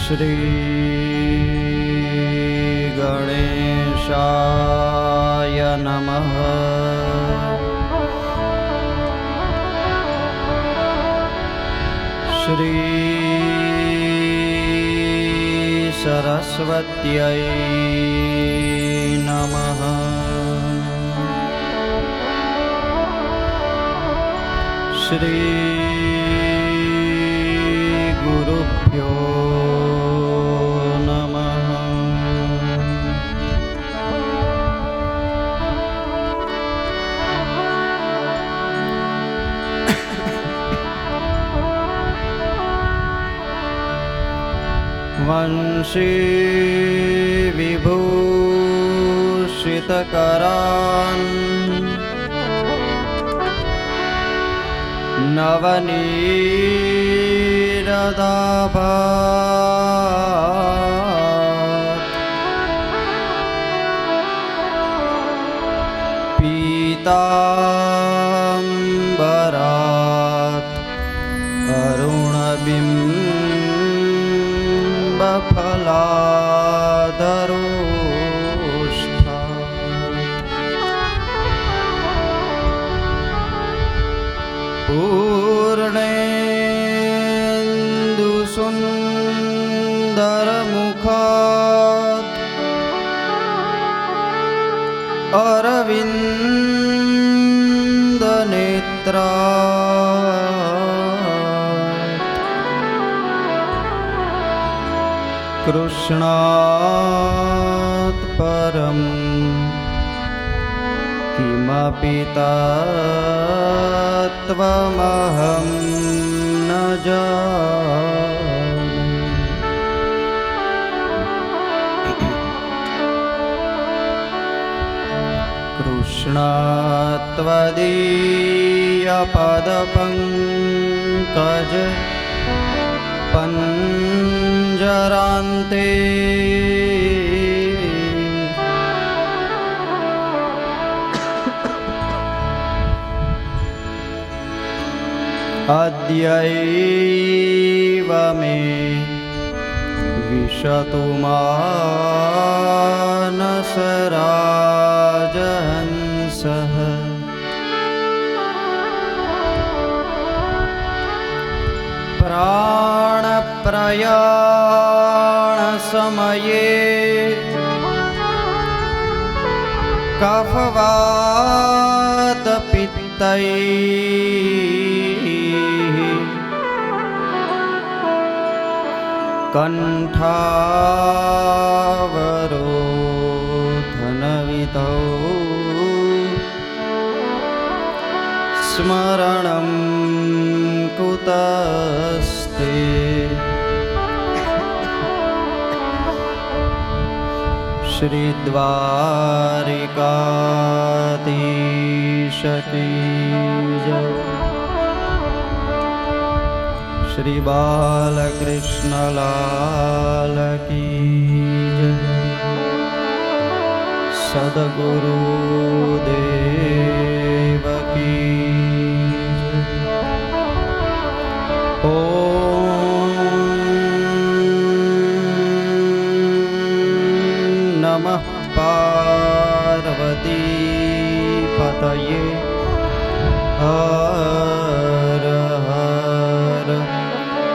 શ્રી ગણેશાય નમઃ. શ્રી સરસ્વત્यै નમઃ. શ્રી ગુરુભ્યો વંશી વિભૂષિતકરાન નવનીરદાભાત પીતાંબરાત અરુણબિંબફલાધરોષ્ઠા પૂર્ણેન્દુસુંદરમુખાત અરવિંદનેત્રાત કૃષ્ણાત પરમ કિમપિ તત્ત્વમહં ન જાને. કૃષ્ણાત્વદીયપદપંકજ પંજરાંતે અદ્યૈવ મે વિશતુ માનસરાજહંસઃ. પ્રાણપ્રયાણ સમયે કફવાત પિત્તૈઃ કંઠાવરોધનવિધૌ સ્મરણં કુતસ્તે. શ્રી દ્વારિકાધીશ કી જય. શ્રી બાલકૃષ્ણલાલ કી જય. સદગુરુદેવ કી જય. ઓમ નમઃ પાર્વતી પતયે. હર હર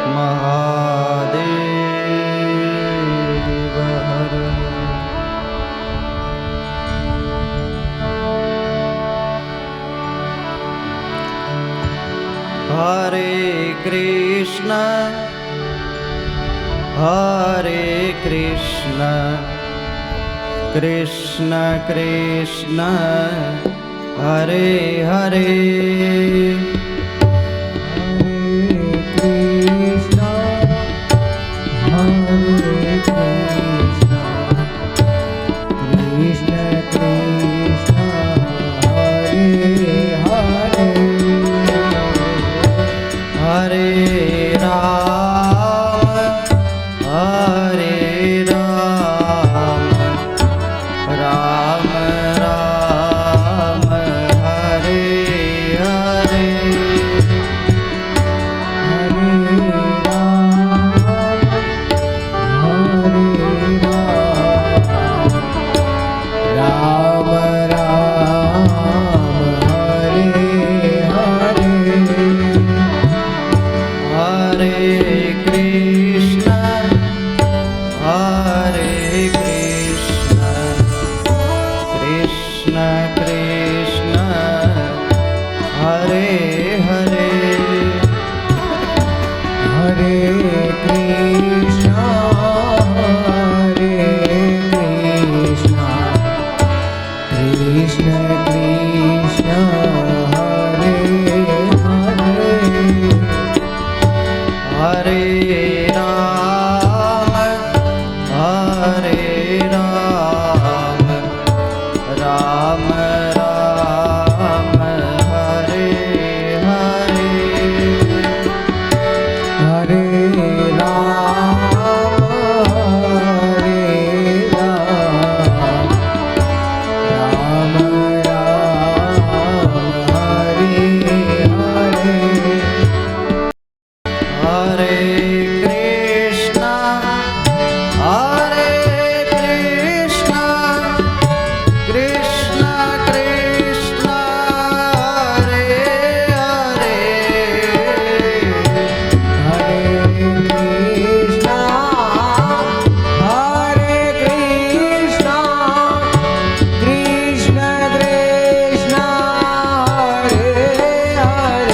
મહાદેવ હર. હરે કૃષ્ણ હરે કૃષ્ણ કૃષ્ણ કૃષ્ણ હરે હરે. હરે કૃષ્ણ હરે કૃષ્ણ હરે રામ હરે રામ રામ રામ હરે હરે હરે રામ હરે રામ રામ રામ હરે હરે હરે કૃષ્ણ કૃષ્ણ કૃષ્ણ હરે હરે હરે કૃષ્ણ કૃષ્ણ કૃષ્ણ હરે હરે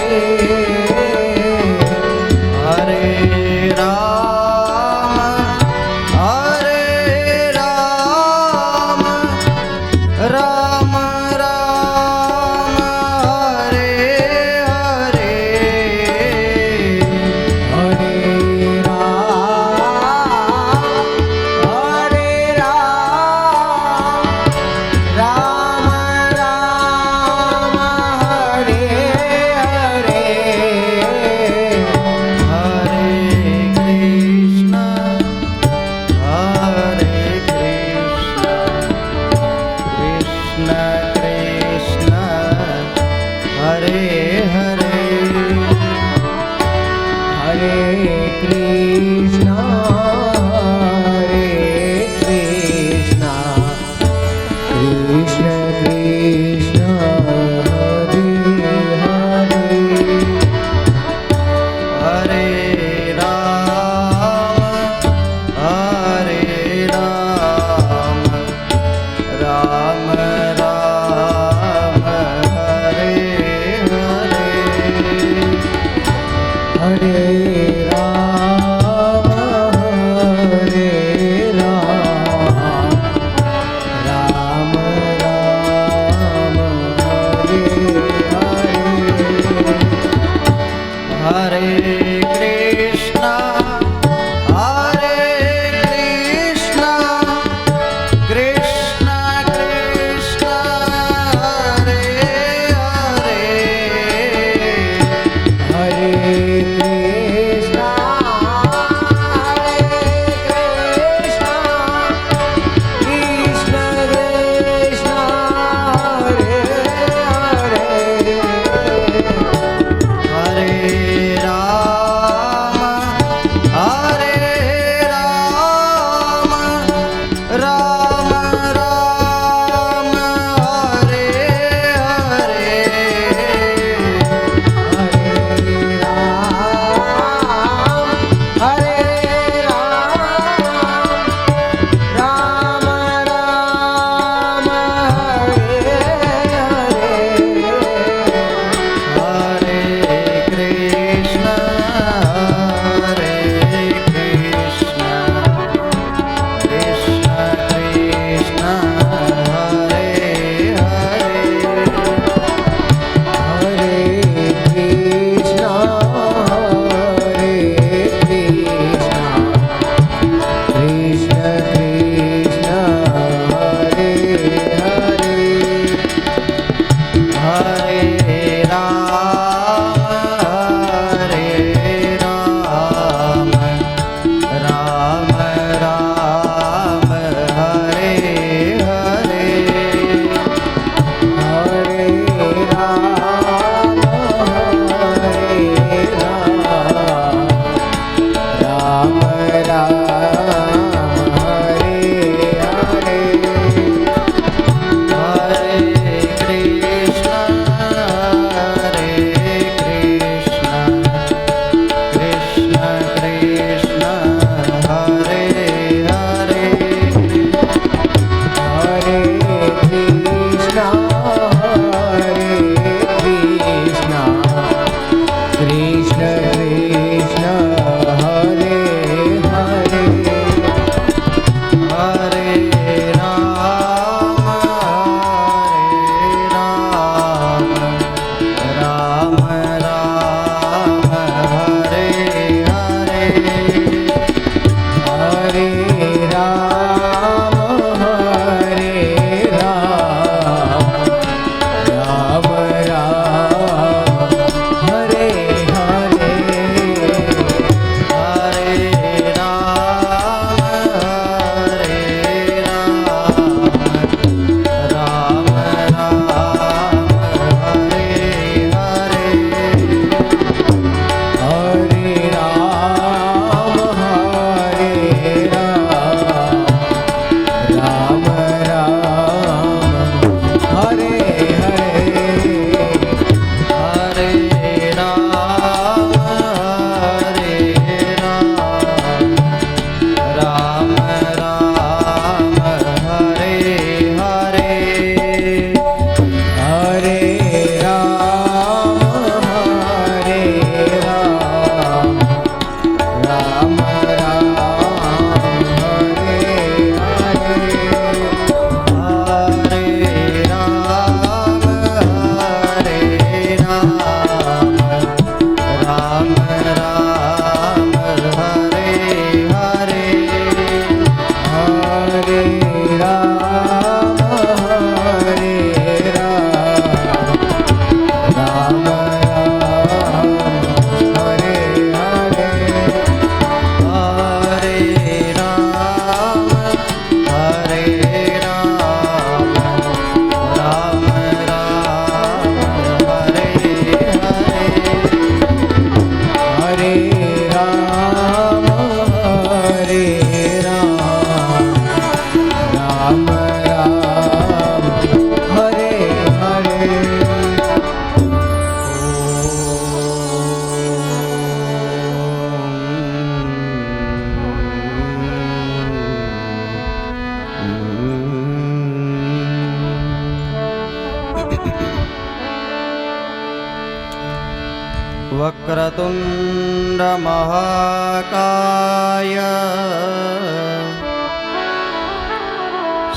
હરે રામ રામ રામ હરે હરે હરે રામ રામ રામ હરે હરે હરે કૃષ્ણ કૃષ્ણ કૃષ્ણ હરે હરે હરે કૃષ્ણ કૃષ્ણ કૃષ્ણ હરે હરે હરે રામ રામ રામ હરે હરે હરે રામ હરે રામ રામ રામ હરે હરે હરે કૃષ્ણ કૃષ્ણ કૃષ્ણ હરે હરે હરે કૃષ્ણ કૃષ્ણ હરે હરે રામ રામ રામ હરે હરે વક્રતુંડ મહાકાય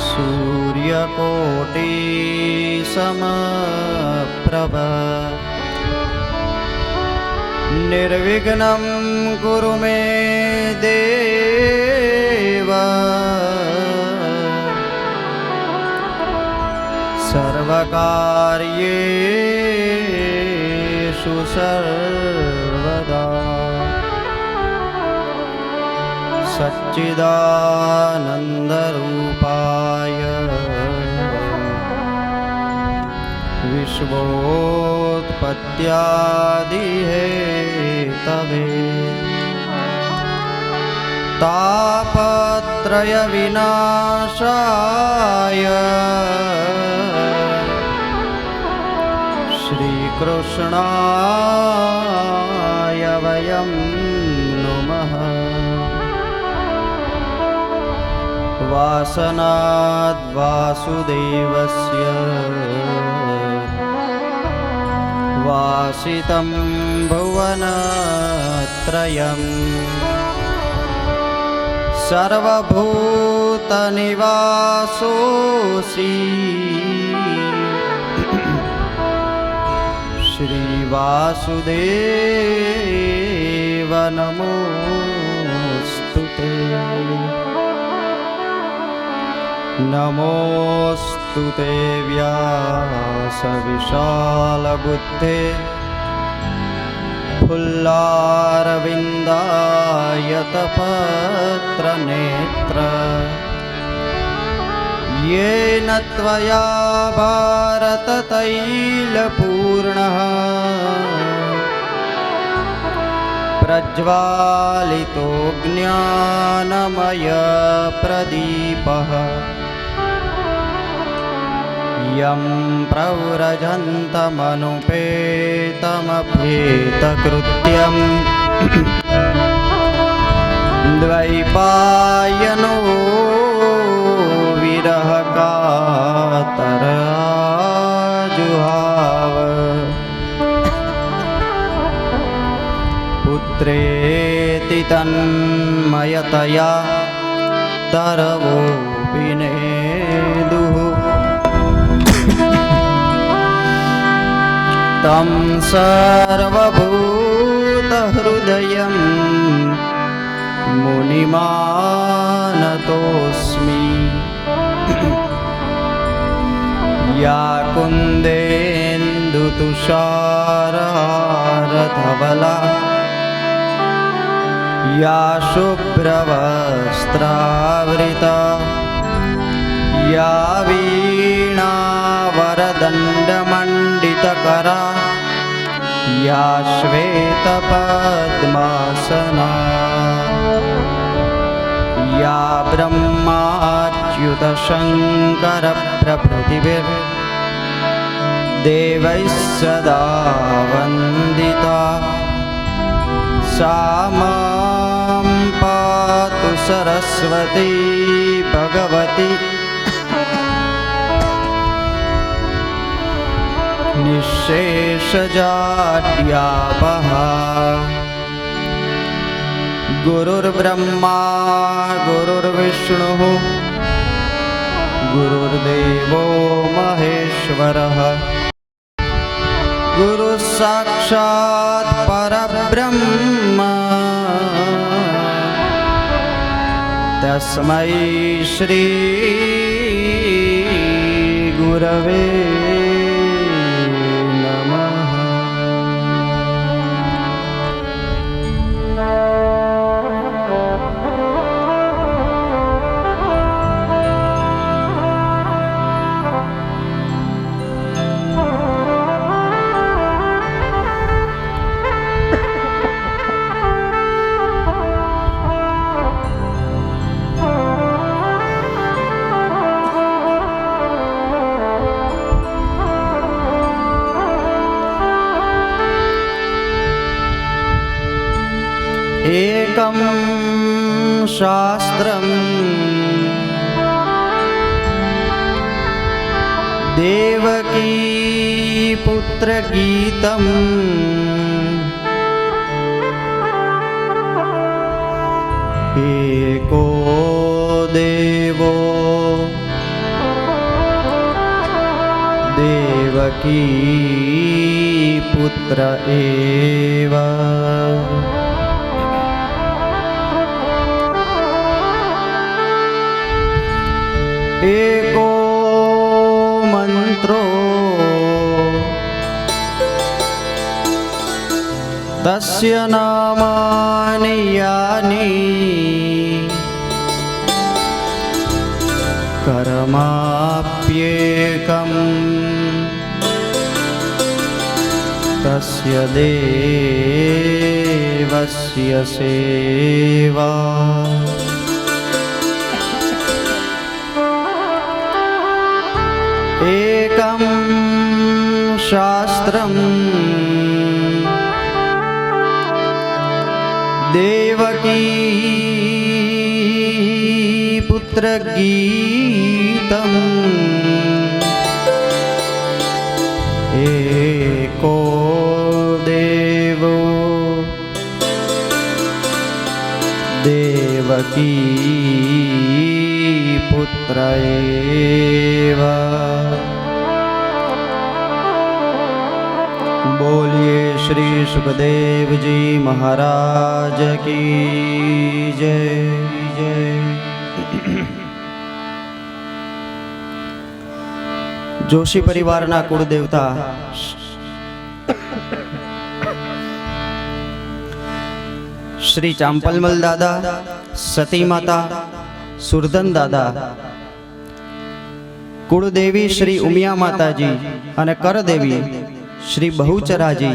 સૂર્યકોટી સમપ્રભ નિર્વિઘ્नं કુરુ મે દેવ સર્વકાર્યેષુ સર્વદા સચ્ચિદાનંદરૂપાય વિશ્વોત્પત્યાદિહેતવે તાપત્રય વિનાશાય શ્રીકૃષ્ણાય વયં નમઃ વાસનાદ વાસુદેવસ્ય વાસિतं ભુવનત્રયં સર્વભૂતનિવાસોऽસि શ્રીવાસુદેવ નમોસ્તુતે નમોસ્તુતે વ્યાસવિશાલબુદ્ધે ફુલ્લારવિંદાયતપત્રનેત્ર येन त्वया भारततैलपूर्णः प्रज्वालितो ज्ञानमयप्रदीपः यं प्रव्रजन्तमनुपेतमभेतकृत्यम् द्वैपायनो विरहकातराजुहाव पुत्रेति तन्मयतया तरवोऽपि नेदुः तं सर्वभूतहृदयं मुनिमानतोऽस्मि या कुन्देन्दुतुषारहारधवला या शुभ्रवस्त्रावृता या वीणावरदण्डमण्डितकरा या श्वेतपद्मासना या ब्रह्माच्युतशङ्करप्रभृतिभिर्देवैः सदा वन्दिता सा मां पातु सरस्वती भगवती निःशेषजाड्यापहा गुरुर्ब्रह्मा गुरुर्विष्णुः गुरुर्देवो महेश्वरः गुरुः साक्षात् परब्रह्म तस्मै श्री गुरवे नमः। एकं शास्त्रम् देवकी पुत्रगीतम् एको देवो देवकी पुत्र एव। एको मंत्रो तस्य नामानि यानि कर्माप्येकम् तस्य देवस्य सेवा। एकं शास्त्रम् देवकी पुत्रगीतम् एको देवो देवकी पुत्र एव। बोलिए श्री सुखदेव जी महाराज की जय जय। जोशी परिवारना कुलदेवता श्री चांपलमल दादा, सती माता, सुरधन दादा, कुलदेवी श्री उमिया माताजी अने करदेवी श्री बहुचराजी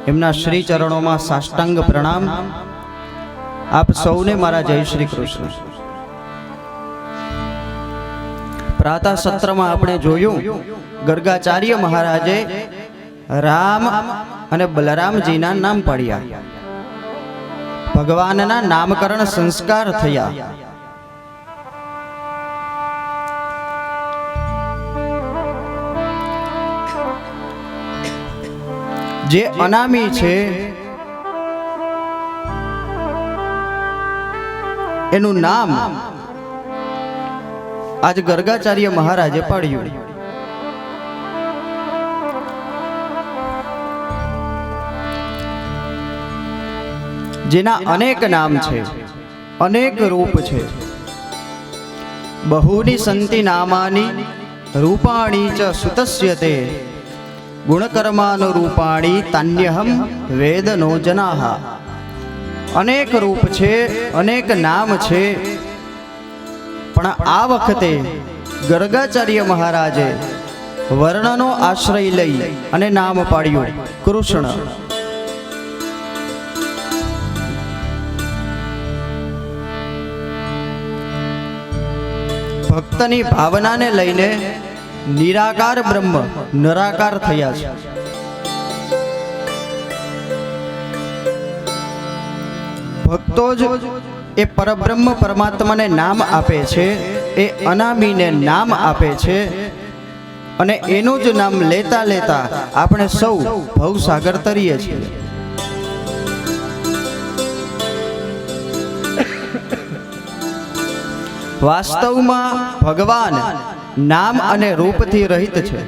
एमना श्री चरणों में साष्टांग प्रणाम। आप सौने मारा जय श्री कृष्ण। प्रातः सत्र में आपणे जोयुं गर्गाचार्य महाराजे राम अने बलराम जी ना नाम पाड्या। भगवानना नामकरण संस्कार थया। जे अनामी छे एनु नाम आज गर्गाचार्य महाराजे पाड्યું। जेना अनेक नाम छे, अनेक रूप छे। बहुनी संति नामानि रूपाणि च सुतस्यते गुणकर्मानुरूपाणि तान्यहं वेद नो जनाः। अनेक रूप छे, अनेक नाम छे, पण आ वखते गर्गाचार्य महाराजे वर्णनो आश्रय लई अने नाम पाड्યું कृष्ण। भक्तनी भावना ने लईने निराकार ब्रह्म निराकार थया छे। भक्तो ज ए परब्रह्म परमात्मा ने नाम आपे छे, ए अनामी ने नाम आपे छे अने एनु ज नाम लेता लेता आपणे सौ भवसागर तरीए छीए। वास्तव में भगवान नाम अने रूप थी रहित छे।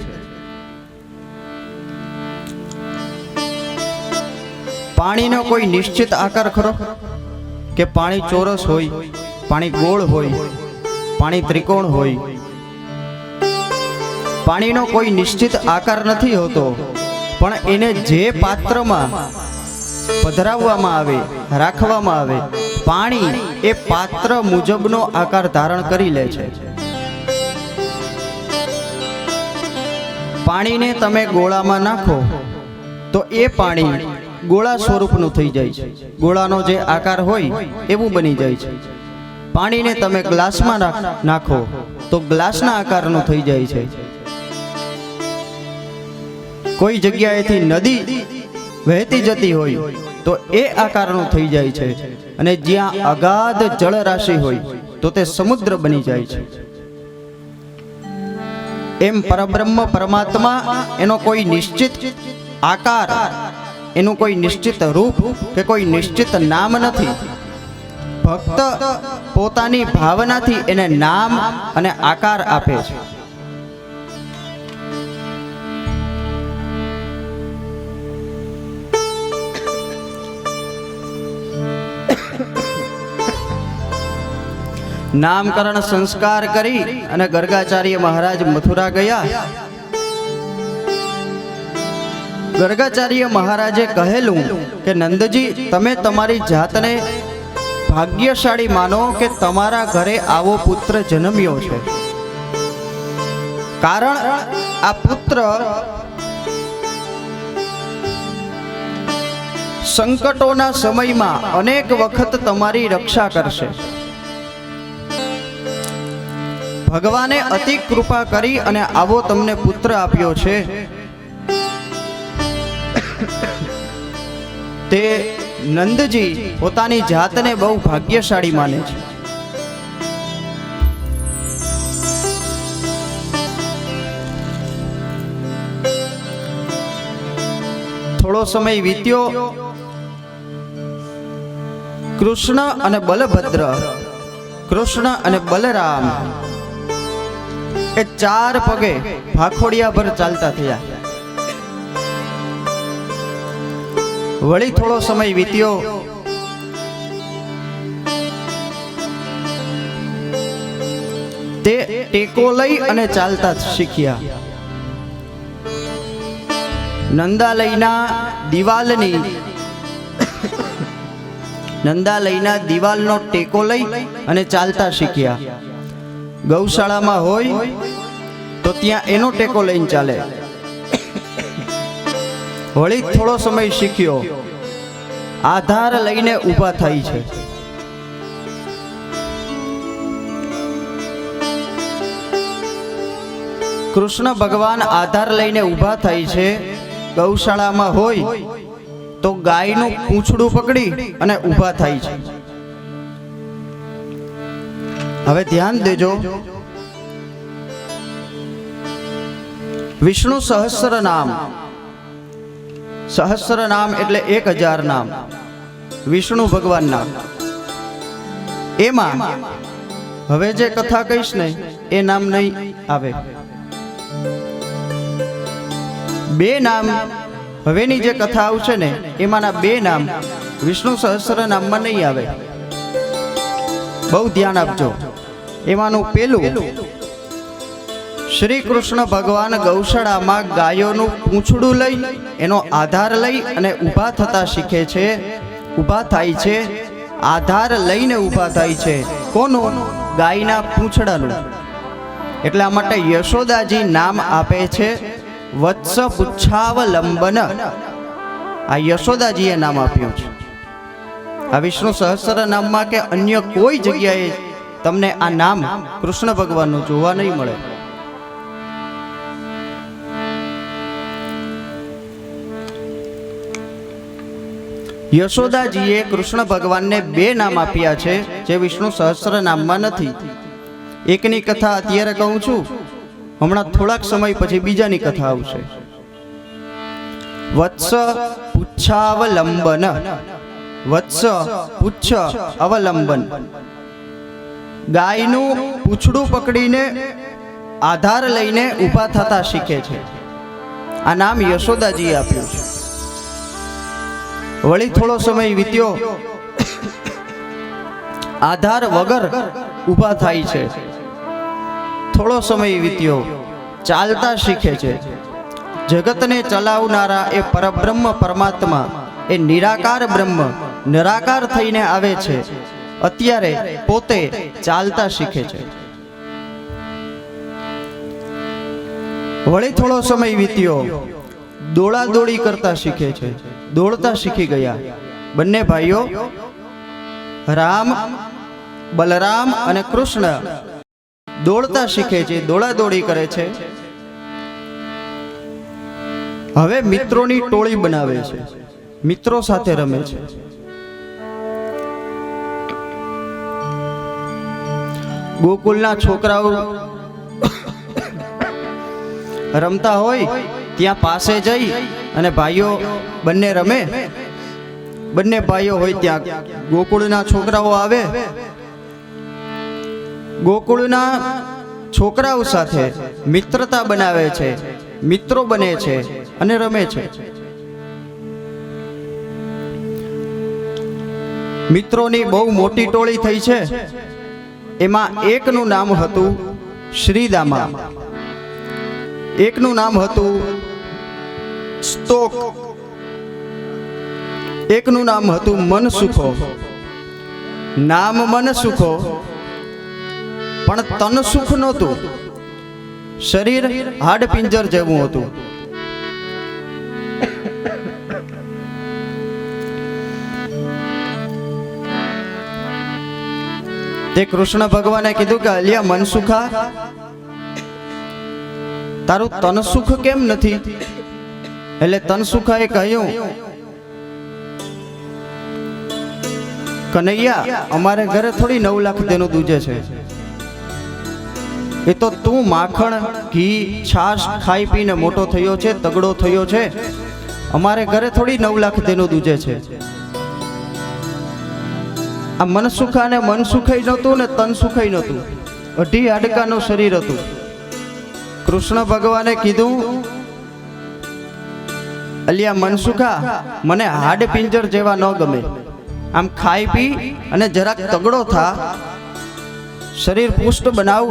पाणी नो कोई निश्चित आकार खरो के पाणी चोरस होय, पाणी गोल होय, पाणी त्रिकोण होय। पाणी नो कोई निश्चित आकार नहीं होतो, पण एने जे पात्र में पधराववामां आवे, राखवामां आवे, पाणी ए पात्र मुजबनो आकार धारण करी ले छे। पाणी ने तमे गोळा में नाखो तो ए पाणी गोळा स्वरूपनुं थई जाय छे। गोळानो जे आकार होय एवुं बनी जाय छे। पाणी ने तमे ग्लास में नाखो तो ग्लासना आकारनुं थई जाय छे। कोई जग्याएथी नदी वहेती जती होय તો એ આકારનું થઈ જાય છે, અને જ્યાં અગાધ જળ રાશિ હોય તો તે સમુદ્ર બની જાય છે. એમ પરબ્રહ્મ પરમાત્મા એનો કોઈ નિશ્ચિત આકાર, એનું કોઈ નિશ્ચિત રૂપ કે કોઈ નિશ્ચિત નામ નથી. ભક્ત પોતાની ભાવનાથી એને નામ અને આકાર આપે છે. નામકરણ સંસ્કાર કરી અને ગર્ગાચાર્ય મહારાજ મથુરા ગયા. ગર્ગાચાર્ય મહારાજે કહેલું કે નંદજી, તમે તમારી જાતને ભાગ્યશાળી માનો કે તમારા ઘરે આવો પુત્ર જન્મ્યો છે. કારણ આ પુત્ર સંકટોના સમયમાં અનેક વખત તમારી રક્ષા કરશે. ભગવાને અતિ કૃપા કરી અને આવો તમને પુત્ર આપ્યો છે. તે નંદજી પોતાની જાતને બહુ ભાગ્યશાળી માને છે. થોડો સમય વીત્યો. કૃષ્ણ અને બલભદ્ર, કૃષ્ણ અને બલરામ એ 4 પગે ભાખોડિયા ભર ચાલતા થયા. વળી થોડો સમય વીત્યો. તે ટેકો લઈ અને ચાલતા શીખ્યા. નંદાલયના દિવાલનો ટેકો લઈ અને ચાલતા શીખ્યા. ગૌશાળામાં હોય તો ત્યાં એનો ટેકો લઈને ચાલે. વળી થોડો સમય શીખ્યો. આધાર લઈને ઊભા થાય છે. કૃષ્ણ ભગવાન આધાર લઈને ઊભા થાય છે. ગૌશાળામાં હોય તો ગાયનું પૂંછડું પકડી અને ઊભા થાય છે. હવે ધ્યાન દેજો. વિષ્ણુ સહસ્ર નામ એટલે 1000 નામ વિષ્ણુ ભગવાનના. એમાં હવે જે કથા કહીશ ને એ નામ નહીં આવે. 2 નામ હવેની જે કથા આવશે ને એમાંના 2 નામ વિષ્ણુ સહસ્ર નામમાં નહીં આવે. બહુ ધ્યાન આપજો. એમાંનું પેલું, શ્રી કૃષ્ણ ભગવાન ગૌશાળામાં ગાયોનું પૂંછડું લઈ એનો આધાર લઈ અને ઊભા થતા શીખે છે. ઊભા થાય છે, આધાર લઈને ઊભા થાય છે. કોનું? ગાયના પૂંછડાનું. એટલા માટે યશોદાજી નામ આપે છે વત્સ પુચ્છાવલંબન. આ યશોદાજીએ નામ આપ્યું છે. આ વિષ્ણુ સહસ્ર નામમાં કે અન્ય કોઈ જગ્યાએ તમને આ નામ કૃષ્ણ ભગવાનનું જોવા નહીં મળે. યશોદાજીએ કૃષ્ણ ભગવાનને 2 નામ આપ્યા છે જે વિષ્ણુ સહસ્ર નામમાં નથી. એકની કથા અત્યારે કહું છું, હમણાં થોડાક સમય પછી બીજાની કથા આવશે. વત્સ પુચ્છાવલંબન. વત્સ પુચ્છ અવલંબન. ગાયનું પૂંછડું પકડીને આધાર લઈને ઊભા થતા શીખે છે. આ નામ યશોદાજીએ આપ્યું છે. વળી થોડો સમય વીત્યો. આધાર વગર ઊભા થાય છે. થોડો સમય વીત્યો. ચાલતા શીખે છે. જગતને ચલાવનારા એ પરબ્રહ્મ પરમાત્મા, એ નિરાકાર બ્રહ્મ નિરાકાર થઈને આવે છે. અત્યારે પોતે ચાલતા શીખે છે. વળી થોડો સમય વીત્યો. દોડાદોડી કરતા શીખે છે. દોડતા શીખી ગયા. બંને ભાઈઓ રામ, બલરામ અને કૃષ્ણ દોડતા શીખે છે, દોડાદોડી કરે છે. હવે મિત્રોની ટોળી બનાવે છે. મિત્રો સાથે રમે છે. ગોકુળના છોકરાઓ રમતા હોય ત્યાં પાસે જઈ અને ભાઈઓ બંને રમે. બંને ભાઈઓ હોય ત્યાં ગોકુળના છોકરાઓ આવે. ગોકુળના છોકરાઓ સાથે મિત્રતા બનાવે છે, મિત્રો બને છે અને રમે છે. મિત્રોની બહુ મોટી ટોળી થઈ છે. એમાં એકનું નામ હતું શ્રીદામા, એકનું નામ હતું સ્તોક, એકનું નામ હતું મનસુખો. નામ મનસુખો પણ તન સુખ નહોતું. શરીર હાડપિંજર જેવું હતું. તે કૃષ્ણ ભગવાને કીધું કે અલિયા મનસુખા, તારું તન સુખ કેમ નથી? એટલે તનસુખાએ કહ્યું, કનૈયા, અમારે ઘરે થોડી 9 લાખ દેનું દૂજે છે. એ તો તું માખણ, ઘી, છાશ ખાઈ પીને મોટો થયો છે, તગડો થયો છે. અમારે ઘરે થોડી 9 લાખ દેનું દૂજે છે. આ મનસુખા ને મન સુખાઈ નહોતું ને તન સુખાઈ નહોતું. 2.5 હાડકાનું શરીર હતું. કૃષ્ણ ભગવાને કીધું, અલિયા મનસુખા, મને હાડ પિંજર જેવા ન ગમે. આમ ખાઈ પી અને જરાક તગડો થા, શરીર પુષ્ટ બનાવ.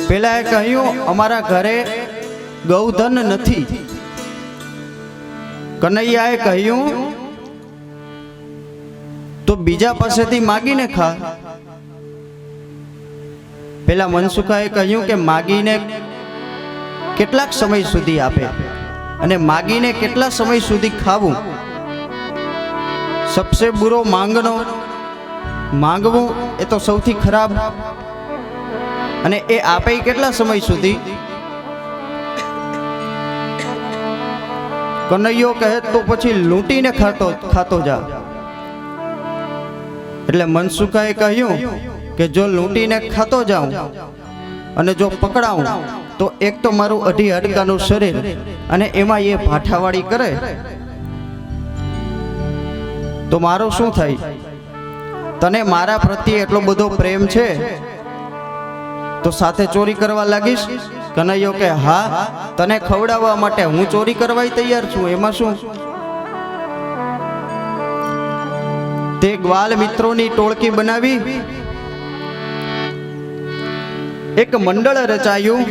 પેલા એ કહ્યું, અમારા ઘરે ગૌધન નથી. કનૈયાએ કહ્યું, તો બીજા પાસેથી માગીને ખા. પેલા મનસુખાએ કહ્યું કે માગીને કેટલાક સમય સુધી આપે અને માગીને કેટલા સમય સુધી ખાવું? સબસે બુરો માંગનો, માંગવું એ તો સૌથી ખરાબ. અને એ આપે કેટલા સમય સુધી? કનૈયો કહે તો પછી લૂંટીને ખાતો જા. એટલે મનસુખાએ કહ્યું કે જો લૂંટીને ખાતો જાઉં અને જો પકડાઉં તો એક તો મારું 2.5 હાડકાનું શરીર અને એમાં એ ભાઠાવાળી કરે તો મારું શું થાય? તને મારા પ્રત્યે એટલો બધો પ્રેમ છે તો સાથે ચોરી કરવા લાગીશ? કનૈયો કે હા, તને ખવડાવવા માટે હું ચોરી કરવા તૈયાર છું, એમાં શું? તે ગ્વાલ મિત્રોની ટોળકી બનાવી એક મંડળ રચાયું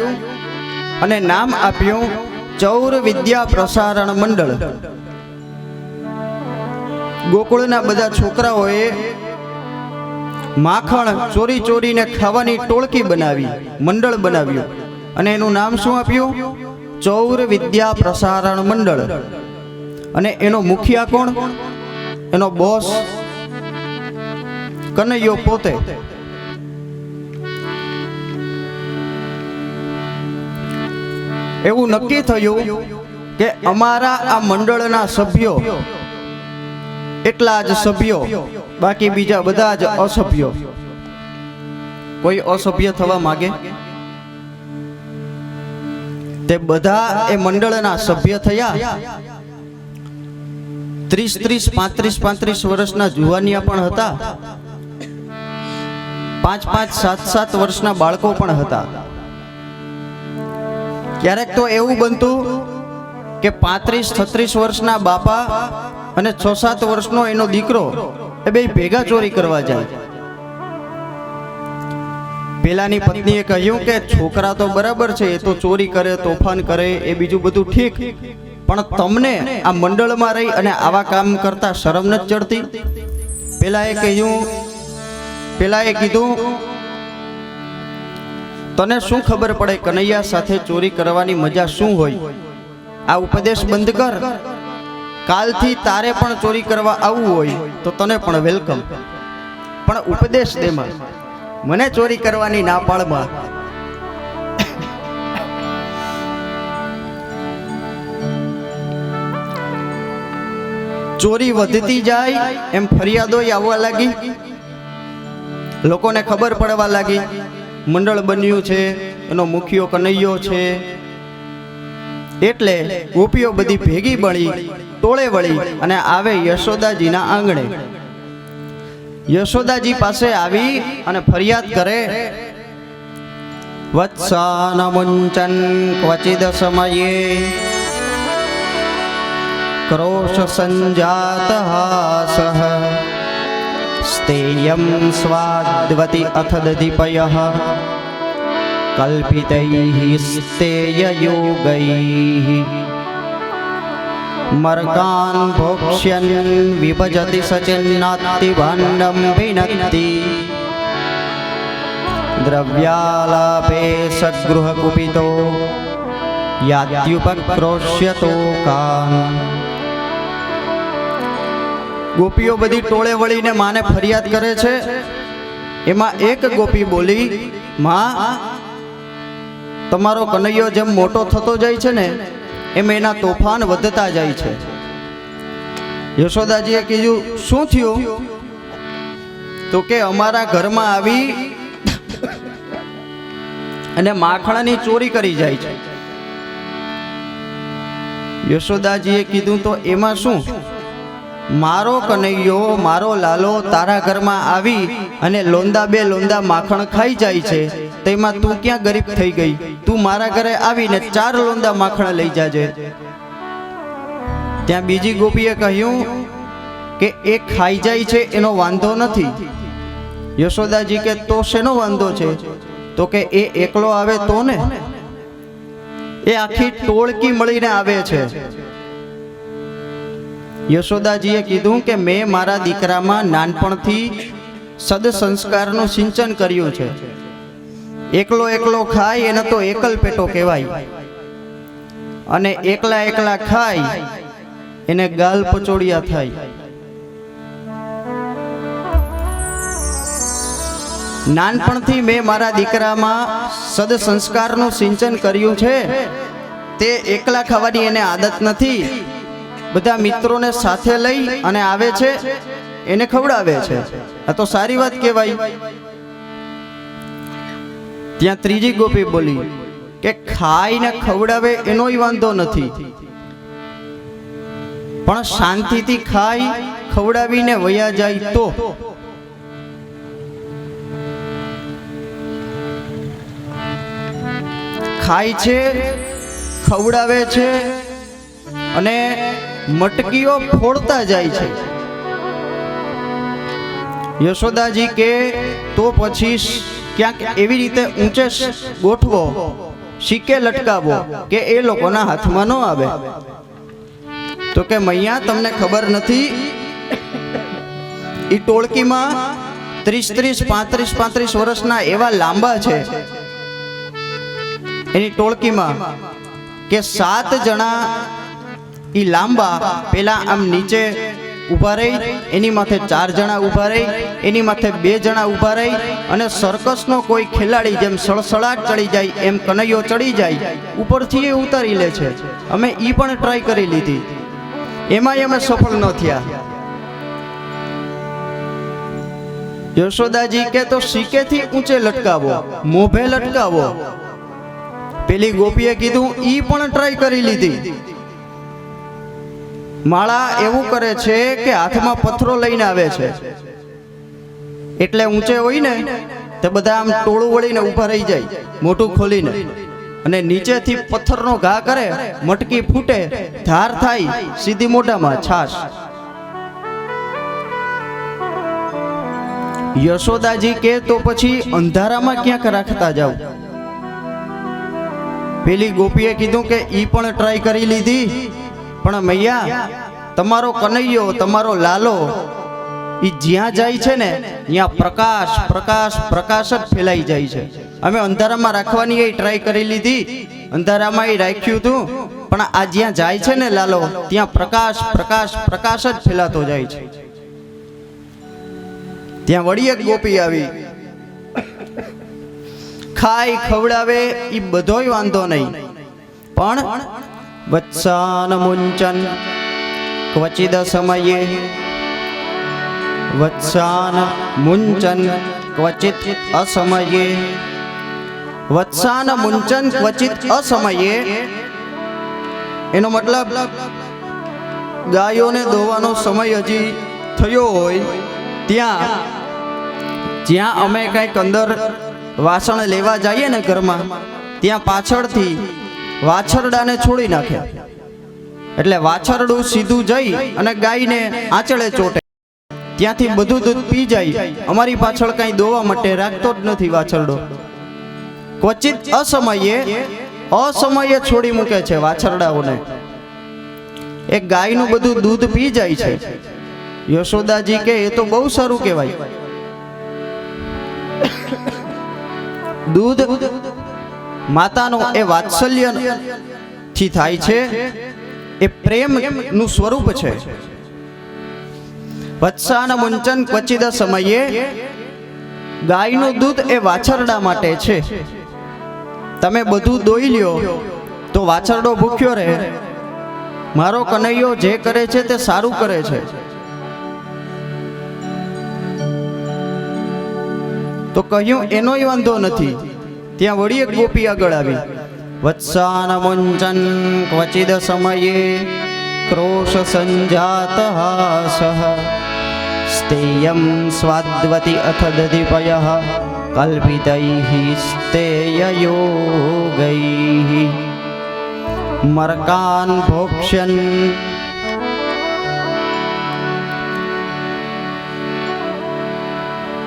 અને નામ આપ્યું ચૌર વિદ્યા પ્રસારણ મંડળ. ગોકુળના બધા છોકરાઓએ માખણ ચોરી ચોરીને ખાવાની ટોળકી બનાવી, મંડળ બનાવ્યું અને એનું નામ શું આપ્યું? ચૌર વિદ્યા પ્રસારણ મંડળ. અને એનો મુખિયા કોણ? એનો બોસ કનૈયો પોતે. એવું નક્કી થયું કે અમારા આ મંડળના સભ્યો એટલા જ સભ્યો, બાકી બીજા બધા જ અસભ્યો. કોઈ અસભ્ય થવા માંગે? તે બધા એ મંડળના સભ્ય થયા. 30, 35 વર્ષના જુવાનિયા પણ હતા. 5, 7 વર્ષના બાળકો પણ હતા. ક્યારેક તો એવું બનતું કે 35, 36 વર્ષના બાપા અને 6-7 વર્ષનો એનો દીકરો એ બે ભેગા ચોરી કરવા જાય. પેલાની પત્નીએ કહ્યું કે છોકરા તો બરાબર છે, એ તો ચોરી કરે, તોફાન કરે, એ બીજું બધું ઠીક, પણ તમને આ મંડળમાં રહી અને આવા કામ કરતા શરમ નથી ચડતી? પેલાએ કીધું તને શું ખબર પડે કનૈયા સાથે ચોરી કરવાની મજા શું હોય? આ ઉપદેશ બંધ કર. કાલથી તારે પણ ચોરી કરવા આવવું હોય તો તને પણ વેલકમ, પણ ઉપદેશ દેમાં, મને ચોરી કરવાની ના પાડમાં. ચોરી વધતી જાય એમ ફરિયાદો આવવા લાગી, લોકોને ખબર પડવા લાગી મંડળ બન્યું છે, એનો મુખિયો કનૈયો છે. એટલે ગોપીઓ બધી ભેગી બળી ટોળે વળી અને આવે યશોદાજીના આંગણે. યશોદાજી પાસે આવી અને ફરિયાદ કરે, વત્સન મુંચન ક્વચિદ સમયે ક્રોશ સંજાત હાસઃ સ્તેયં સ્વાદ્વતિ અથ દધિપયઃ કલ્પિતૈઃ સ્તેયયોગૈઃ મર્ગાન ભોક્ષ્યન વિભજતિ સચિન્નાતિ ભાંડમ વિનત્તિ દ્રવ્યાલાપે સગૃહ કુપિતો યાત્યુપક્રોશ્યતો કાન. ગોપીઓ બધી ટોળે વળીને માને ફરિયાદ કરે છે. એમાં એક ગોપી બોલી, માં, તમારો કનૈયો જેમ મોટો થતો જાય છે ને એમ એના તોફાન વધતા જાય છે. યશોદાજીએ કીધું, શું થયું? તો કે અમારા ઘરમાં આવી અને માખણની ચોરી કરી જાય છે. યશોદાજીએ કીધું, તો એમાં શું? મારો કનૈયો, મારો લાલો તારા ઘરમાં આવી અને લોંદા બે લોંદા માખણ ખાઈ જાય છે, તેમાં તું ક્યાં ગરીબ થઈ ગઈ? તું મારા ઘરે આવીને 4 લોંદા માખણ લઈ જાજે. ત્યાં બીજી ગોપીએ કહ્યું કે એ ખાઈ જાય છે એનો વાંધો નથી. યશોદાજી કે તો શેનો વાંધો છે? તો કે એ એકલો આવે તો ને, એ આખી ટોળકી મળીને આવે છે. યશોદાજીએ કીધું કે મેં મારા દીકરામાં નાનપણથી સદસંસ્કારનું સિંચન કર્યું છે. એકલો એકલો ખાય એને તો એકલ પેટો કહેવાય, અને એકલા એકલા ખાય એને ગાલ પચોડિયા થાય. નાનપણથી મેં મારા દીકરામાં સદસંસ્કારનું સિંચન કર્યું છે. તે એકલા ખાવાની એને આદત નથી, બધા મિત્રોને સાથે લઈ અને આવે છે, એને ખવડાવે છે. આ તો સારી વાત કહેવાય. ત્યાં ત્રીજી ગોપી બોલી કે ખાઈને ખવડાવે એનોય વાંધો નથી, પણ શાંતિથી ખાઈ ખવડાવીને વયા જાય તો. ખાય છે, ખવડાવે છે અને મટકીઓ ફોડતા જાય છે. યશોદાજી કે તો પછી ક્યાંક એવી રીતે ઊંચે ગોઠવો, શીકે લટકાવો કે એ લોકોના હાથમાં ન આવે. તો કે મૈયા, તમને ખબર નથી, એ ટોળકીમાં 30-35 વર્ષના એવા લાંબા છે એની ટોળકીમાં કે 7 જણા ઈ લાંબા પેલા આમ નીચે ઊભા રહી, એની માથે 4 જણા ઊભા રહી, એની માથે 2 જણા ઊભા રહી, અને સર્કસનો કોઈ ખેલાડી જેમ સળસળાટ ચડી જાય એમ કનૈયો ચડી જાય, ઉપરથી એ ઉતારી લે છે. અમે ઈ પણ ટ્રાય કરી લીધી, એમાંય અમે સફળ ન થયા. યશોદાજી કે તો શીકેથી ઊંચે લટકાવો, મોભે લટકાવો. પેલી ગોપીએ કીધું, ઈ પણ ટ્રાય કરી લીધી. માળા એવું કરે છે કે હાથમાં પથ્થરો લઈને આવે છે, એટલે ઊંચે હોય ને તે બધા આમ ટોળું વળીને ઊભા રહી જાય મોઢું ખોલીને, અને નીચેથી પથ્થરનો ઘા કરે, મટકી ફૂટે, ધાર થાય, સીધી મોઢામાં છાશ. યશોદાજી કે તો પછી અંધારામાં ક્યાંક રાખતા જાવ. પેલી ગોપીએ કીધું કે ઈ પણ ટ્રાય કરી લીધી, પણ મૈયા, તમારો કનૈયો, તમારો લાલો ઈ જ્યાં જાય છે ને ત્યાં પ્રકાશ પ્રકાશ પ્રકાશ જ ફેલાઈ જાય છે. અમે અંધારામાં રાખવાની એ ટ્રાય કરી લીધી, અંધારામાં એ રાખ્યું હતું, પણ આ જ્યાં જાય છે ને લાલો, ત્યાં પ્રકાશ પ્રકાશ પ્રકાશ જ ફેલાતો જાય છે. ત્યાં વળી એક ગોપી આવી, ખાય ખવડાવે ઈ બધોય વાંધો નહીં, પણ વત્સન મુંચન ક્વચિદ સમયે વત્સાન મુંચન ક્વચિત અસમયે વત્સાન મુંચન ક્વચિત અસમયે એનો મતલબ ગાયોને દોવાનો સમય હજી થયો હોય જ્યાં અમે કંઈક અંદર વાસણ લેવા જઈએ ને ઘરમાં ત્યાં પાછળથી વાછરડાને છોડી નાખે એટલે વાછરડું સીધું જઈ અને ગાયને આંચળે ચોટે ત્યાંથી બધું દૂધ પી જાય અમારી પાછળ કંઈ દોવા માટે રાખતો જ નથી વાછરડો ક્વચિત અસમયે છોડી મૂકે છે વાછરડાઓને એ ગાયનું બધું દૂધ પી જાય છે યશોદાજી કે એ તો બહુ સારું કહેવાય દૂધ માતાનું એ વાત્સલ્ય થી થાય છે એ પ્રેમ નું સ્વરૂપ છે વત્સાન મુંચન ક્વચિદ સમયે ગાયનું દૂધ એ વાછરડા માટે છે તમે બધું દોઈ લ્યો તો વાછરડો ભૂખ્યો રહે મારો કનૈયો જે કરે છે તે સારું કરે છે તો કહ્યું એનોય વાંધો નથી ત્યાં વળી એક ગોપી આગળ આવી વત્સાન મુંચન ક્વચિદ સમયે ક્રોશ સંજાત હાસઃ સ્તેયં સ્વાદ્વતિ અથ દધિપયઃ કલ્પિતૈઃ સ્તેયયોગૈઃ મર્કાન ભોક્ષ્યન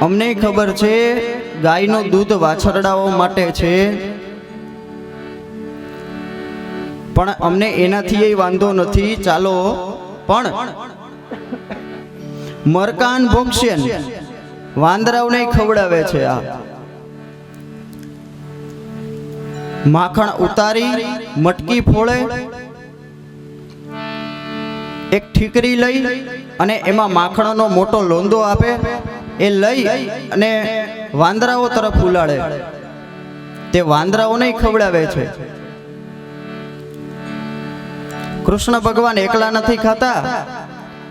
અમને ખબર છે ગાયનું દૂધ વાછરડાઓ માટે છે પણ અમને એનાથી વાંધો નથી ચાલો પણ મરકાન ભોક્ષ્યન વાંદરાઓને ખવડાવે છે આ માખણ ઉતારી મટકી ફોડે એક ઠીકરી લઈ અને એમાં માખણનો મોટો લોંદો આપે એ લઈ અને વાંદરાઓ તરફ ઉલાડે તે વાંદરાઓને ખવડાવે છે કૃષ્ણ ભગવાન એકલા નથી ખાતા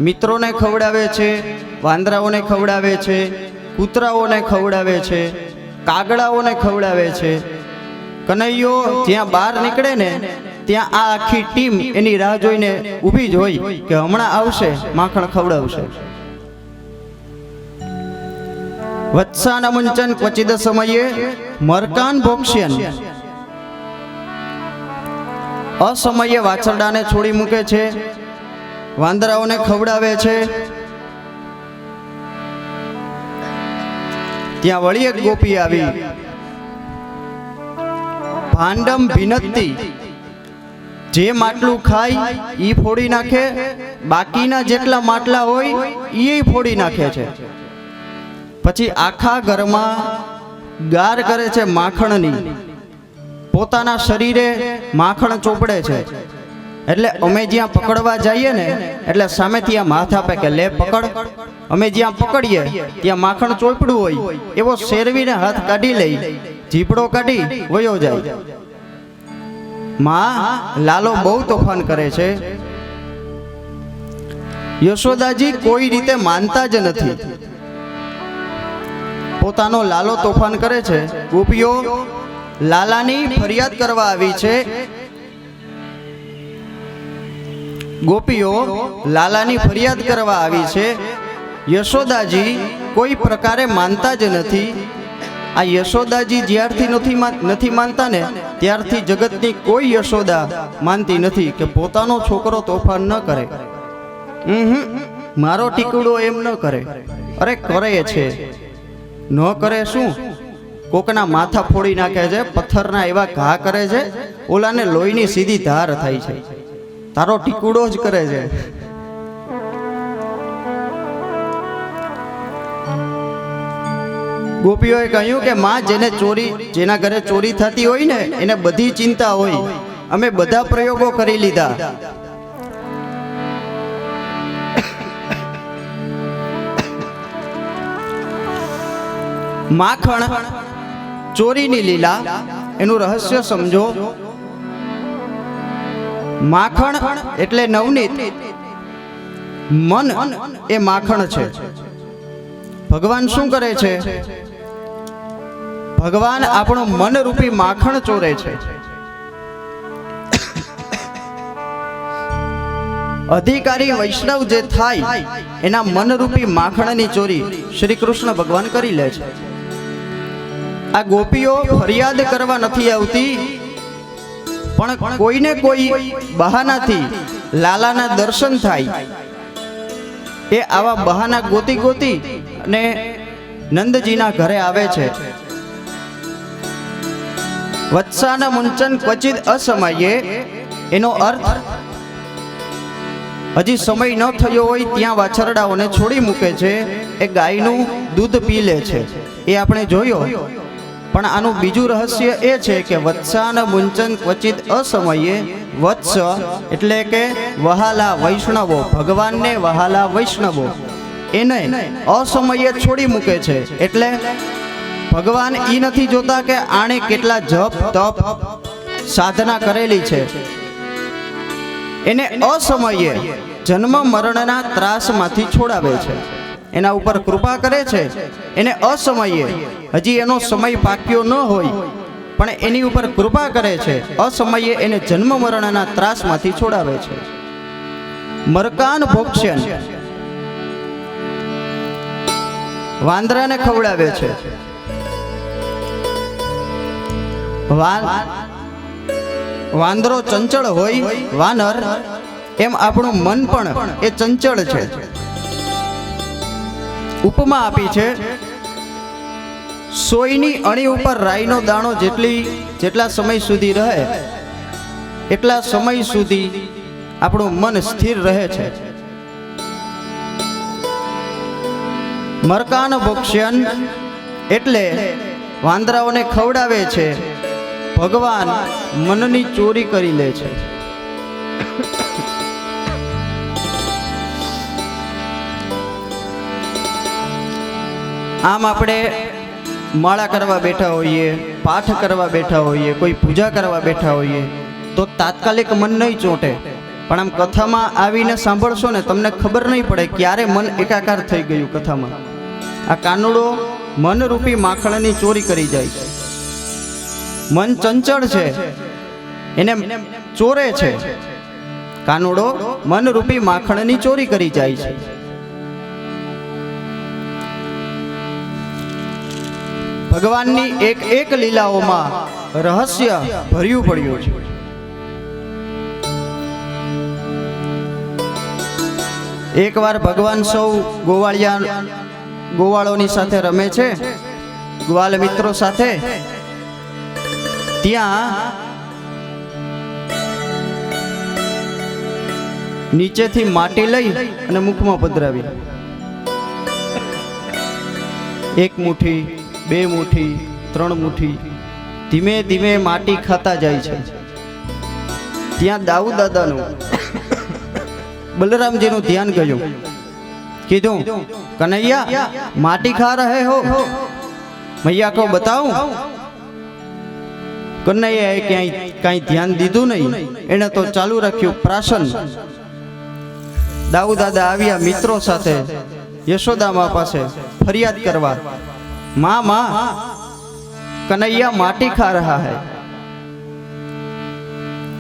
મિત્રોને ખવડાવે છે વાંદરાઓને ખવડાવે છે કૂતરાઓને ખવડાવે છે કાગડાઓને ખવડાવે છે કનૈયો જ્યાં બહાર નીકળે ને ત્યાં આ આખી ટીમ એની રાહ જોઈને ઊભી જ હોય કે હમણાં આવશે માખણ ખવડાવશે વત્સાન મુંચન ક્વચિદ સમયે મરકાન ભોક્ષ્યન અસમયે વાછરડાને છોડી મૂકે છે વાંદરાઓને ખવડાવે છે ત્યાં વળી એક ગોપી આવી ભાંડમ ભિનત્તિ જે માટલું ખાય ઈ ફોડી નાખે બાકીના જેટલા માટલા હોય ઈ ફોડી નાખે છે પછી આખા ઘરમાં ગાર કરે છે માખણની પોતાના શરીરે માખણ ચોપડે છે એટલે અમે જ્યાં પકડવા જઈએ ને એટલે સામેથી આ માથ આપે કે લે પકડ અમે જ્યાં પકડીએ ત્યાં માખણ ચોપડું હોય એવો શેરવીને હાથ કાઢી લઈ જીપડો કાઢી વયો જાય માં લાલો બહુ તોફાન કરે છે યશોદાજી કોઈ રીતે માનતા જ નથી પોતાનો લાલો તોફાન કરે છે ગોપીઓ લાલાની ફરિયાદ કરવા આવી છે ગોપીઓ લાલાની ફરિયાદ કરવા આવી છે યશોદાજી કોઈ પ્રકારે માનતા જ નથી આ યશોદાજી જ્યારથી નથી માનતા ને ત્યારથી જગતની કોઈ યશોદા માનતી નથી કે પોતાનો છોકરો તોફાન ન કરે મારો ટીકડો એમ ન કરે અરે કરે છે ન કરે શું કોકના માથા ફોડી નાખે છે પથ્થરના એવા ઘા કરે છે ઓલાને લોહીની સીધી ધાર થાય છે તારો ટીકુડો જ કરે છે ગોપીઓએ કહ્યું કે માં જેના ઘરે ચોરી થતી હોય ને એને બધી ચિંતા હોય અમે બધા પ્રયોગો કરી લીધા માખણ ચોરીની લીલા એનું રહસ્ય સમજો માખણ એટલે નવનીત મન એ માખણ છે. ભગવાન શું કરે છે? ભગવાન આપણું મનરૂપી માખણ ચોરે છે. અધિકારી વૈષ્ણવ જે થાય એના મનરૂપી માખણની ચોરી શ્રી કૃષ્ણ ભગવાન કરી લે છે. આ ગોપીઓ ફરિયાદ કરવા નથી આવતી, પણ કોઈને કોઈ બહાનાથી લાલાના દર્શન થાય એ આવા બહાના ગોતી ગોતી અને નંદજીના ઘરે આવે છે. વત્સાના મુંચન ક્વચિત અસમયે, એનો અર્થ હજી સમય ન થયો હોય ત્યાં વાછરડાઓને છોડી મૂકે છે, એ ગાયનું દૂધ પી લે છે. એ આપણે જોયો. પણ આનું બીજું રહસ્ય એ છે કે વત્સાન મુંચન ક્વચિત અસમયે, વત્સ એટલે કે વહાલા વૈષ્ણવો, ભગવાનને વહાલા વૈષ્ણવો એને અસમયે છોડી મૂકે છે. એટલે ભગવાન ઈ નથી જોતા કે આણે કેટલા જપ તપ સાધના કરેલી છે. એને અસમયે જન્મ મરણના ત્રાસમાંથી છોડાવે છે, એના ઉપર કૃપા કરે છે. એને અસમયે, હજી એનો સમય પાક્યો ન હોય પણ એની ઉપર કૃપા કરે છે. અસમયે એને જન્મ મરણના ત્રાસમાંથી છોડાવે છે. મરકાન ભોક્ષ્યન, વાંદરાને ખવડાવે છે. વાંદરો ચંચળ હોય, વાનર, એમ આપણું મન પણ એ ચંચળ છે. ઉપમા આપી છે, સોયની અણી ઉપર રાઈનો દાણો જેટલા સમય સુધી રહે એટલા સમય સુધી આપણું મન સ્થિર રહે છે. મરકાન ભોક્ષ્યન એટલે વાંદરાઓને ખવડાવે છે. ભગવાન મનની ચોરી કરી લે છે. આમ આપણે માળા કરવા બેઠા હોઈએ, પાઠ કરવા બેઠા હોઈએ, કોઈ પૂજા કરવા બેઠા હોઈએ તો તાત્કાલિક મન નહીં ચોંટે, પણ આમ કથામાં આવીને સાંભળશો ને તમને ખબર નહીં પડે ક્યારે મન એકાકાર થઈ ગયું કથામાં. આ કાનુડો મનરૂપી માખણની ચોરી કરી જાય છે. મન ચંચળ છે, એને ચોરે છે. કાનુડો મનરૂપી માખણની ચોરી કરી જાય છે. ભગવાનની એક એક લીલાઓમાં રહસ્ય ભર્યું પડ્યું છે. એકવાર ભગવાન સૌ ગોવાળોની સાથે રમે છે, ગ્વાલ મિત્રો સાથે. ત્યાં નીચેથી માટી લઈ અને મુખમાં પધરાવી. એક મુઠ્ઠી, 2 મુઠ્ઠી, 3 મુઠ્ઠી, ધીમે ધીમે માટી ખાતા જાય છે. ત્યાં દાઉ દાદાનું બલરામજીનું ધ્યાન ગયું. કીધું, કનૈયા માટી ખા રહે હો, મૈયા કો બતાઉં. કનૈયાએ ક્યાંય કાંઈ ધ્યાન દીધું નહીં, એને તો ચાલુ રાખ્યું પ્રાશન. દાઉ દાદા આવ્યા મિત્રો સાથે યશોદામા પાસે ફરિયાદ કરવા, માં કનૈયા માટી ખા રહા હૈ.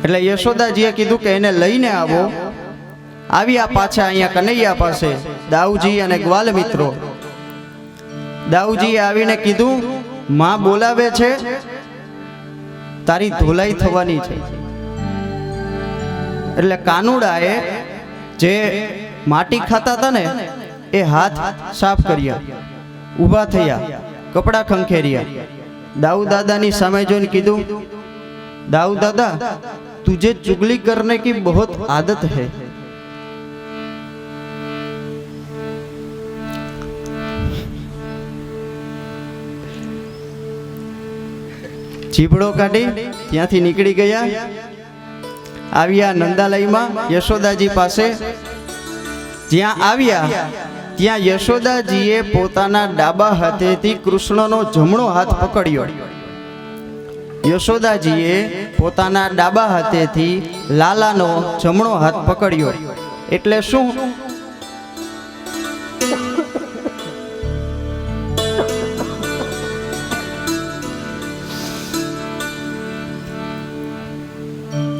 એટલે યશોદાજીએ કીધું કે એને લઈને આવો. આવ્યા પાછા અહીંયા કનૈયા પાસે દાઉજી અને ગ્વાલ મિત્રો. દાઉજીએ આવીને કીધું, માં બોલાવે છે, તારી ધોલાઈ થવાની છે. એટલે કાનુડાએ જે માટી ખાતા હતા ને એ હાથ સાફ કર્યા, ઊભા થયા, કપડા ખંખેર્યા. દાઉ દાદાની સામે જોઈને કીધું, દાઉ દાદા तुझे चुगली करने की बहुत आदत है. ચીપડો કાઢી ત્યાંથી નીકળી ગયા. આવ્યા નંદાલયમાં યશોદાજી પાસે. જ્યાં આવ્યા ત્યાં યશોદાજીએ પોતાના ડાબા હાથેથી કૃષ્ણનો જમણો હાથ પકડ્યો. યશોદાજીએ પોતાના ડાબા હાથેથી લાલાનો જમણો હાથ પકડ્યો. એટલે શું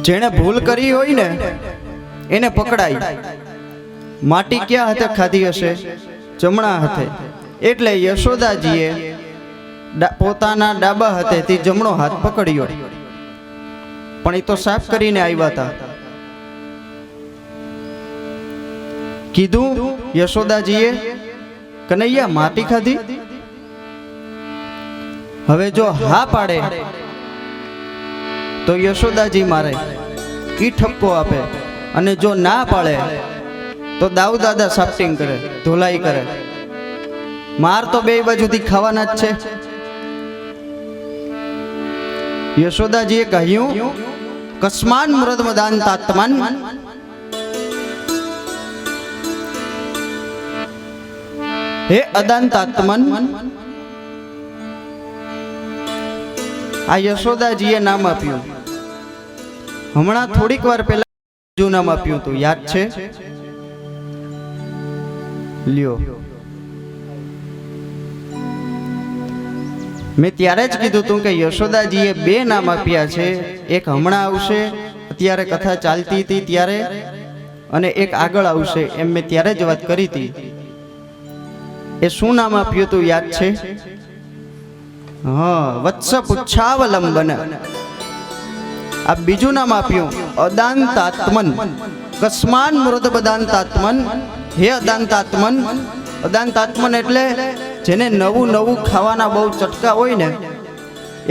જેણે ભૂલ કરી હોય ને એને પકડાય. માટી ક્યાં હાથે ખાધી હશે? જમણા હાથે. એટલે યશોદાજીએ પોતાના ડાબા હાથેથી જમણો હાથ પકડ્યો, પણ એ તો સાફ કરીને આવ્યા હતા. કીધું યશોદાજીએ, કનૈયા માટી ખાધી? હવે જો હા પાડે તો યશોદાજી મારે, ઈ ઠપકો આપે, અને જો ના પાડે તો દાઉ દાદા સાફટિંગ કરે, ધોલાઈ કરે. માર તો બે બાજુથી ખાવાના જ છે. યશોદાજીએ કહ્યું, કસ્માન મૃદમદાંતાત્મન, હે અદાંતાત્મન. આ યશોદાજીએ નામ આપ્યું. હમણાં થોડીક વાર પહેલા બીજું નામ આપ્યું હતું, યાદ છે? લ્યો, મેં ત્યારે જ કીધું હતું કે યશોદાજીએ બે નામ આપ્યા છે. એક હમણાં આવશે, અત્યારે કથા ચાલતી હતી ત્યારે, અને એક આગળ આવશે, એમ મેં ત્યારે જ વાત કરી હતી. એ શું નામ આપ્યું હતું યાદ છે? હા, વત્સ પુચ્છાવલંબન. આ બીજું નામ આપ્યું અદાંતાત્મન. કસ્માન મૃદ બદાંતાત્મન, હે અદાંતાત્મન. અદાંતાત્મન એટલે જેને નવું નવું ખાવાના બહુ ચટકા હોય ને.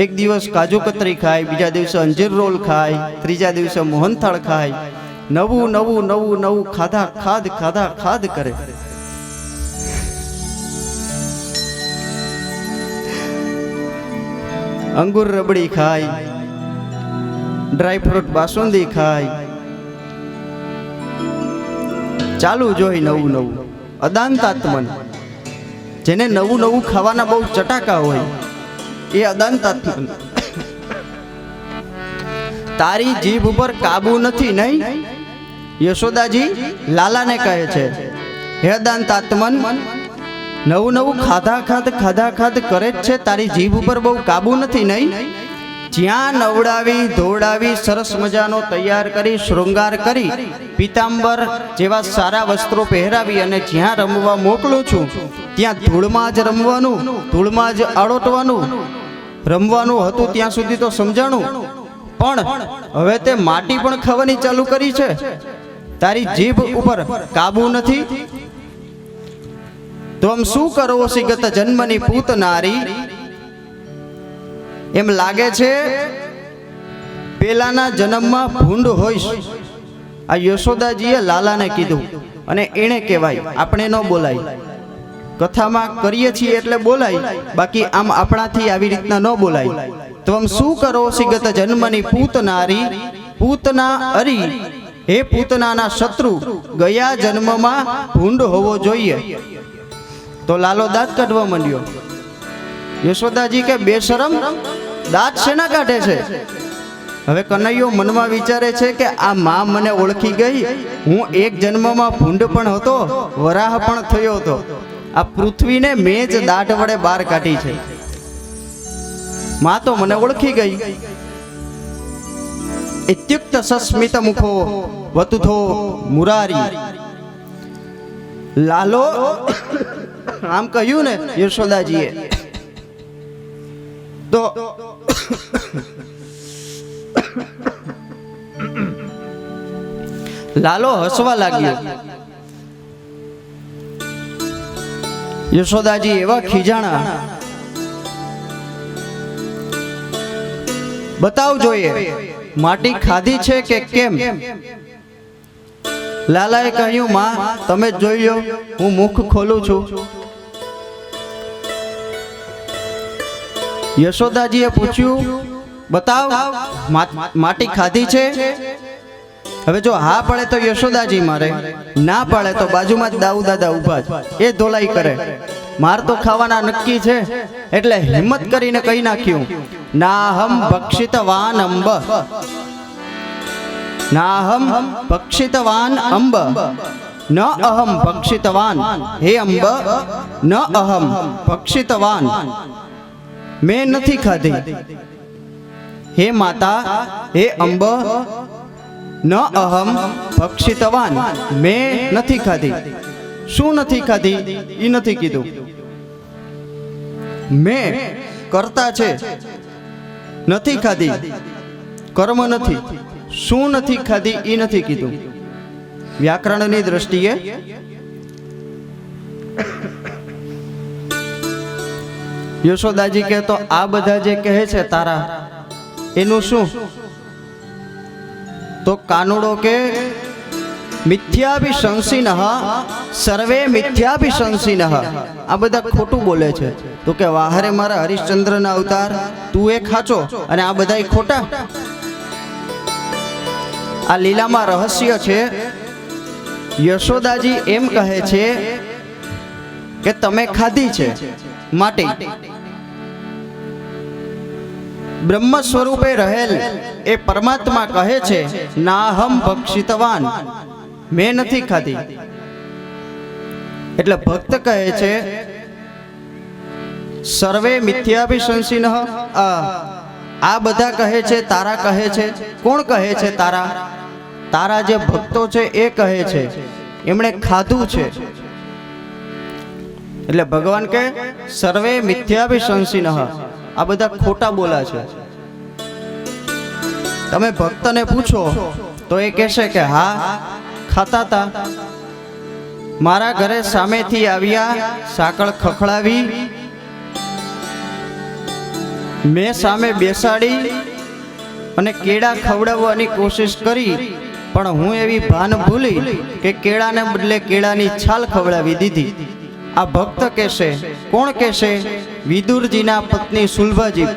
એક દિવસ કાજુ કતરી ખાય, બીજા દિવસે અંજીર રોલ ખાય, ત્રીજા દિવસે મોહનથાળ ખાય. નવું નવું નવું નવું ખાધા ખાધ કરે. અંગુર રબડી ખાય, ડ્રાય ફ્રૂટ બાસુંદી ખાય, ચાલુ જોઈ નવું નવું. અદાંતાત્મન, જેને નવું નવું ખાવાના બહુ ચટાકા હોય, એ અદાંતાત્મન. તારી જીભ ઉપર કાબુ નથી, નહીં? યશોદાજી લાલાને કહે છે, હે અદાંતાત્મન, નવું નવું ખાધા ખાધ કરે જ છે, તારી જીભ ઉપર બહુ કાબુ નથી, નહીં? જ્યાં નવડાવી ધોવડાવી સરસ મજાનો તૈયાર કરી શૃંગાર કરી પીતાંબર જેવા સારા વસ્ત્રો પહેરાવી અને જ્યાં રમવા મોકલું છું ત્યાં ધૂળમાં જ રમવાનું, ધૂળમાં જ આળોટવાનું. રમવાનું હતું ત્યાં સુધી તો સમજાણું, પણ હવે તે માટી પણ ખાવાની ચાલુ કરી છે. તારી જીભ ઉપર કાબુ નથી. તો આમ શું કરો સિગત જન્મની પૂત નારી? એમ લાગે છે પેલાના જન્મમાં ભૂંડ હોઈશ. આ યશોદાજીએ લાલાને કીધું, અને એણે કહેવાય, આપણે ન બોલાય. કથામાં કરીએ છીએ એટલે બોલાય, બાકી આમ આપણાથી આવી રીતના ન બોલાય. તો આમ શું કરો સિગત જન્મની પૂત નારી? પૂતના અરી, હે પૂતનાના શત્રુ, ગયા જન્મમાં ભૂંડ હોવો જોઈએ. તો લાલો દાંત કાઢવા માંડ્યો. યશોદાજી કે બેશરમ, દાંત શેના કાઢે છે? હવે કનૈયો મનમાં વિચારે છે કે આ માં મને ઓળખી ગઈ. હું એક જન્મમાં ભૂંડ પણ હતો, વરાહ પણ થયો હતો. આ પૃથ્વીને મેં જ દાઢ વડે બહાર કાઢી છે. માં તો મને ઓળખી ગઈ. ઇત્યુક્ત સસ્મિત મુખો વતુથો મુરારી. લાલો આમ કહ્યું ને યશોદાજીએ, તો લાલો હસવા લાગ્યો. યશોદાજી એવા ખીજાણા, બતાવ જોઈએ માટી ખાધી છે કે કેમ? લાલાએ કહ્યું, માં તમે જ જોઈ લો, હું મુખ ખોલું છું. યશોદાજીએ પૂછ્યું, બતાવ માટી ખાધી છે? હવે જો હા પડે તો યશોદાજી મારે, ના પડે તો બાજુમાં જ દાઉ દાદા ઊભા છે, એ ધોલાઈ કરે. માર તો ખાવાના નક્કી છે. એટલે હિંમત કરીને કહી નાખ્યું, નાહમ ભક્ષિતવાન અંબ, નાહમ ભક્ષિતવાન અંબ, ન અહમ ભક્ષિતવાન, હે અંબ, ન અહમ ભક્ષિતવાન. મેં નથી ખાધી. હે માતા, હે અંબ, ન અહમ ભક્ષિતવાન, મેં નથી ખાધી. શું નથી ખાધી એ નથી કીધું. મેં કરતા છે, નથી ખાધી, કર્મ નથી. શું નથી ખાધી એ નથી કીધું. વ્યાકરણની દ્રષ્ટિએ યશોદાજી કહે તો આ બધા જે કહે છે તારા, એનું શું? તો કાનુડો કે મિથ્યાભિશંસિનઃ સર્વે મિથ્યાભિશંસિનઃ, આ બધા ખોટું બોલે છે. તો કે વાહરે મારા હરિશ્ચંદ્રના અવતાર, તું એ ખાચો અને આ બધા ખોટા. આ લીલામાં રહસ્ય છે. યશોદાજી એમ કહે છે કે તમે ખાધી છે માટે બ્રહ્મ સ્વરૂપે રહેલ એ પરમાત્મા કહે છે નાહમ ભક્ષિતવાન, મેં નથી ખાધી. એટલે ભક્ત કહે છે સર્વે મિથ્યાભિશંસિનઃ, આ બધા કહે છે તારા કહે છે. કોણ કહે છે તારા? તારા જે ભક્તો છે એ કહે છે એમણે ખાધું છે. એટલે ભગવાન કે સર્વે મિથ્યાભિશંસિનઃ, આ બધા ખોટા બોલા છે. તમે ભક્તને પૂછો તો એ કહેશે કે હા ખાતા તા, મારા ઘરે સામેથી આવ્યા, સાંકળ ખખડાવી, મેં સામે બેસાડી અને કેળા ખવડાવવાની કોશિશ કરી, પણ હું એવી ભાન ભૂલી કે કેળાને બદલે કેળાની છાલ ખવડાવી દીધી. આ ભક્ત કહેશે. કોણ કહેશે? વિદુરજીના પત્ની સુલભાજી.